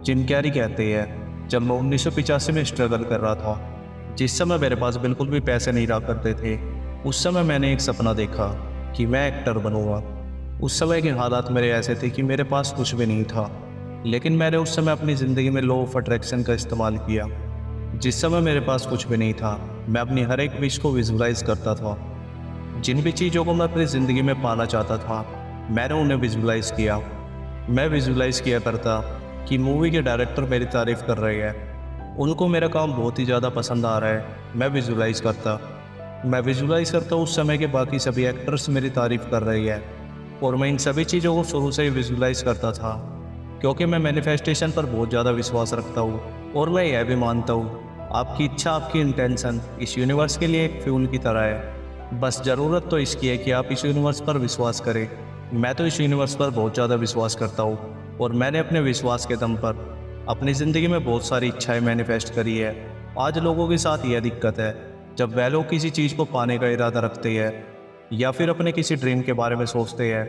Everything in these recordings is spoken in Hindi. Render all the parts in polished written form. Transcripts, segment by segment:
जिम कैरी कहते हैं, जब मैं 1985 में स्ट्रगल कर रहा था, जिस समय मेरे पास बिल्कुल भी पैसे नहीं रहा करते थे, उस समय मैंने एक सपना देखा कि मैं एक्टर बनूंगा। उस समय के हालात मेरे ऐसे थे कि मेरे पास कुछ भी नहीं था, लेकिन मैंने उस समय अपनी ज़िंदगी में लॉ ऑफ अट्रैक्शन का इस्तेमाल किया। जिस समय मेरे पास कुछ भी नहीं था, मैं अपनी हर एक विश को विजुलाइज करता था। जिन भी चीज़ों को मैं अपनी ज़िंदगी में पाना चाहता था, मैंने उन्हें विजुलाइज किया। मैं विजुलाइज किया करता कि मूवी के डायरेक्टर मेरी तारीफ़ कर रहे हैं, उनको मेरा काम बहुत ही ज़्यादा पसंद आ रहा है। मैं विजुलाइज करता उस समय के बाकी सभी एक्टर्स मेरी तारीफ़ कर रही है, और मैं इन सभी चीज़ों को शुरू से ही विजुलाइज करता था, क्योंकि मैं मैनिफेस्टेशन पर बहुत ज़्यादा विश्वास रखता हूँ। और मैं यह भी मानता हूँ, आपकी इच्छा, आपकी इंटेंशन इस यूनिवर्स के लिए एक फ्यूल की तरह है। बस ज़रूरत तो इसकी है कि आप इस यूनिवर्स पर विश्वास करें। मैं तो इस यूनिवर्स पर बहुत ज़्यादा विश्वास करता हूँ, और मैंने अपने विश्वास के दम पर अपनी ज़िंदगी में बहुत सारी इच्छाएं मैनिफेस्ट करी है। आज लोगों के साथ यह दिक्कत है, जब वह लोग किसी चीज़ को पाने का इरादा रखते हैं या फिर अपने किसी ड्रीम के बारे में सोचते हैं,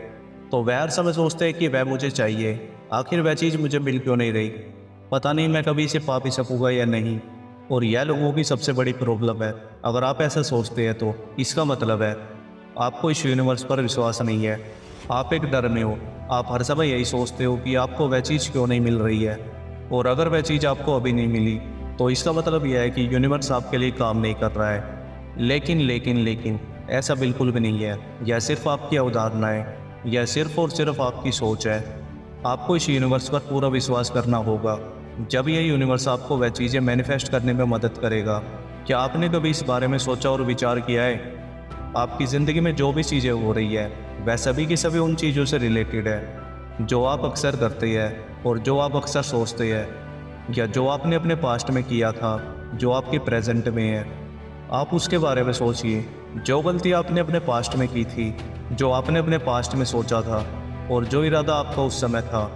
तो वह हर समय सोचते हैं कि वह मुझे चाहिए, आखिर वह चीज़ मुझे मिल क्यों नहीं रही, पता नहीं मैं कभी इसे पा भी सकूँगा या नहीं। और यह लोगों की सबसे बड़ी प्रॉब्लम है। अगर आप ऐसा सोचते हैं तो इसका मतलब है आपको इस यूनिवर्स पर विश्वास नहीं है। आप एक डर में हो, आप हर समय यही सोचते हो कि आपको वह चीज़ क्यों नहीं मिल रही है, और अगर वह चीज़ आपको अभी नहीं मिली तो इसका मतलब यह है कि यूनिवर्स आपके लिए काम नहीं कर रहा है। लेकिन ऐसा बिल्कुल भी नहीं है। यह सिर्फ आपकी अवधारणा है, यह सिर्फ और सिर्फ आपकी सोच है। आपको इस यूनिवर्स पर पूरा विश्वास करना होगा, जब यह यूनिवर्स आपको वह चीज़ें मैनिफेस्ट करने में मदद करेगा। क्या आपने कभी इस बारे में सोचा और विचार किया है? आपकी ज़िंदगी में जो भी चीज़ें हो रही है, वह सभी की सभी उन चीज़ों से रिलेटेड है जो आप अक्सर करते हैं और जो आप अक्सर सोचते हैं, या जो आपने अपने पास्ट में किया था, जो आपके प्रेजेंट में है। आप उसके बारे में सोचिए, जो गलती आपने अपने पास्ट में की थी, जो आपने अपने पास्ट में सोचा था, और जो इरादा आपका उस समय था।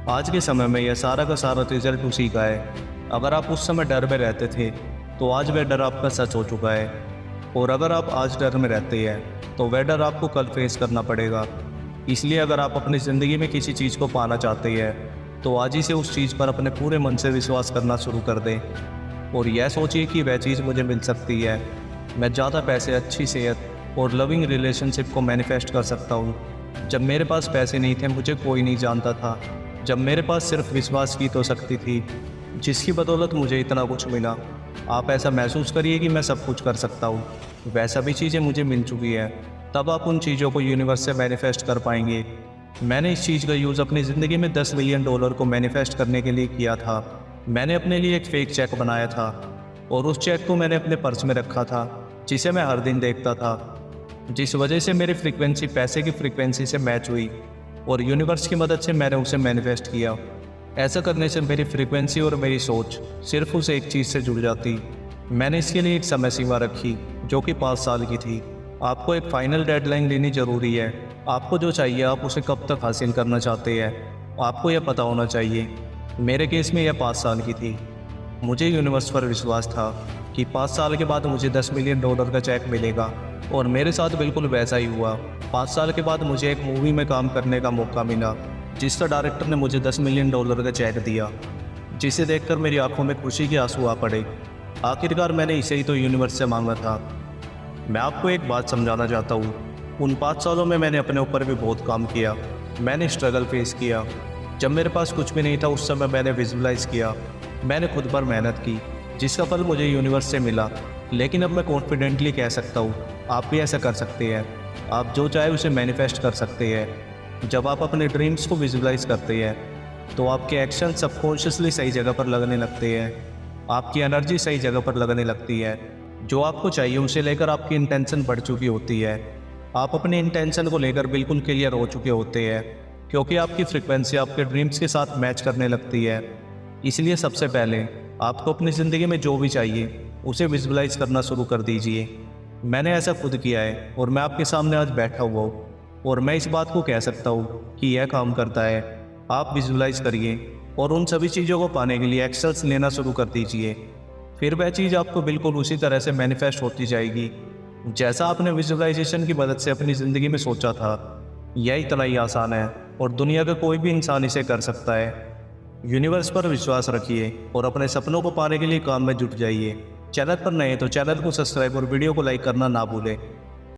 आज के समय में यह सारा का सारा रिजल्ट उसी का है। अगर आप उस समय डर में रहते थे, तो आज वह डर आपका सच हो चुका है। और अगर आप आज डर में रहते हैं, तो वह डर आपको कल फेस करना पड़ेगा। इसलिए अगर आप अपनी ज़िंदगी में किसी चीज़ को पाना चाहते हैं, तो आज ही से उस चीज़ पर अपने पूरे मन से विश्वास करना शुरू कर दें, और यह सोचिए कि वह चीज़ मुझे मिल सकती है। मैं ज़्यादा पैसे, अच्छी सेहत और लविंग रिलेशनशिप को मैनिफेस्ट कर सकता हूँ। जब मेरे पास पैसे नहीं थे, मुझे कोई नहीं जानता था। जब मेरे पास सिर्फ विश्वास की तो शक्ति थी, जिसकी बदौलत मुझे इतना कुछ मिला। आप ऐसा महसूस करिए कि मैं सब कुछ कर सकता हूँ। वह सभी चीज़ें मुझे मिल चुकी है, तब आप उन चीज़ों को यूनिवर्स से मैनिफेस्ट कर पाएंगे। मैंने इस चीज़ का यूज़ अपनी ज़िंदगी में $10 मिलियन को मैनिफेस्ट करने के लिए किया था। मैंने अपने लिए एक फ़ेक चेक बनाया था, और उस चेक को मैंने अपने पर्स में रखा था, जिसे मैं हर दिन देखता था। जिस वजह से मेरी फ्रीक्वेंसी पैसे की फ्रीक्वेंसी से मैच हुई, और यूनिवर्स की मदद से मैंने उसे मैनिफेस्ट किया। ऐसा करने से मेरी फ्रीक्वेंसी और मेरी सोच सिर्फ उस एक चीज़ से जुड़ जाती। मैंने इसके लिए एक समय सीमा रखी, जो कि 5 साल की थी। आपको एक फाइनल डेडलाइन लेनी ज़रूरी है। आपको जो चाहिए, आप उसे कब तक हासिल करना चाहते हैं, आपको यह पता होना चाहिए। मेरे केस में यह 5 साल की थी। मुझे यूनिवर्स पर विश्वास था कि 5 साल के बाद मुझे $10 मिलियन का चेक मिलेगा, और मेरे साथ बिल्कुल वैसा ही हुआ। 5 साल के बाद मुझे एक मूवी में काम करने का मौका मिला, जिसका डायरेक्टर ने मुझे $10 मिलियन का चेक दिया, जिसे देखकर मेरी आंखों में खुशी के आंसू आ पड़े। आखिरकार मैंने इसे ही तो यूनिवर्स से मांगा था। मैं आपको एक बात समझाना चाहता हूँ, उन 5 सालों में मैंने अपने ऊपर भी बहुत काम किया। मैंने स्ट्रगल फेस किया। जब मेरे पास कुछ भी नहीं था, उस समय मैंने विजुलाइज किया। मैंने खुद पर मेहनत की, जिसका फल मुझे यूनिवर्स से मिला। लेकिन अब मैं कॉन्फिडेंटली कह सकता हूँ, आप भी ऐसा कर सकते हैं। आप जो चाहे उसे मैनिफेस्ट कर सकते हैं। जब आप अपने ड्रीम्स को विजुलाइज करते हैं, तो आपके एक्शन सबकॉन्शियसली सही जगह पर लगने लगते हैं। आपकी एनर्जी सही जगह पर लगने लगती है। जो आपको चाहिए उसे लेकर आपकी इंटेंशन बढ़ चुकी होती है। आप अपने इंटेंशन को लेकर बिल्कुल क्लियर हो चुके होते हैं, क्योंकि आपकी फ्रिक्वेंसी आपके ड्रीम्स के साथ मैच करने लगती है। इसलिए सबसे पहले आपको अपनी ज़िंदगी में जो भी चाहिए उसे विजुलाइज करना शुरू कर दीजिए। मैंने ऐसा खुद किया है, और मैं आपके सामने आज बैठा हुआ हूँ, और मैं इस बात को कह सकता हूँ कि यह काम करता है। आप विजुलाइज करिए, और उन सभी चीज़ों को पाने के लिए एक्शंस लेना शुरू कर दीजिए। फिर वह चीज़ आपको बिल्कुल उसी तरह से मैनिफेस्ट होती जाएगी, जैसा आपने विजुलाइजेशन की मदद से अपनी ज़िंदगी में सोचा था। यह इतना ही आसान है, और दुनिया का कोई भी इंसान इसे कर सकता है। यूनिवर्स पर विश्वास रखिए और अपने सपनों को पाने के लिए काम में जुट जाइए। चैनल पर नए तो चैनल को सब्सक्राइब और वीडियो को लाइक करना ना भूलें।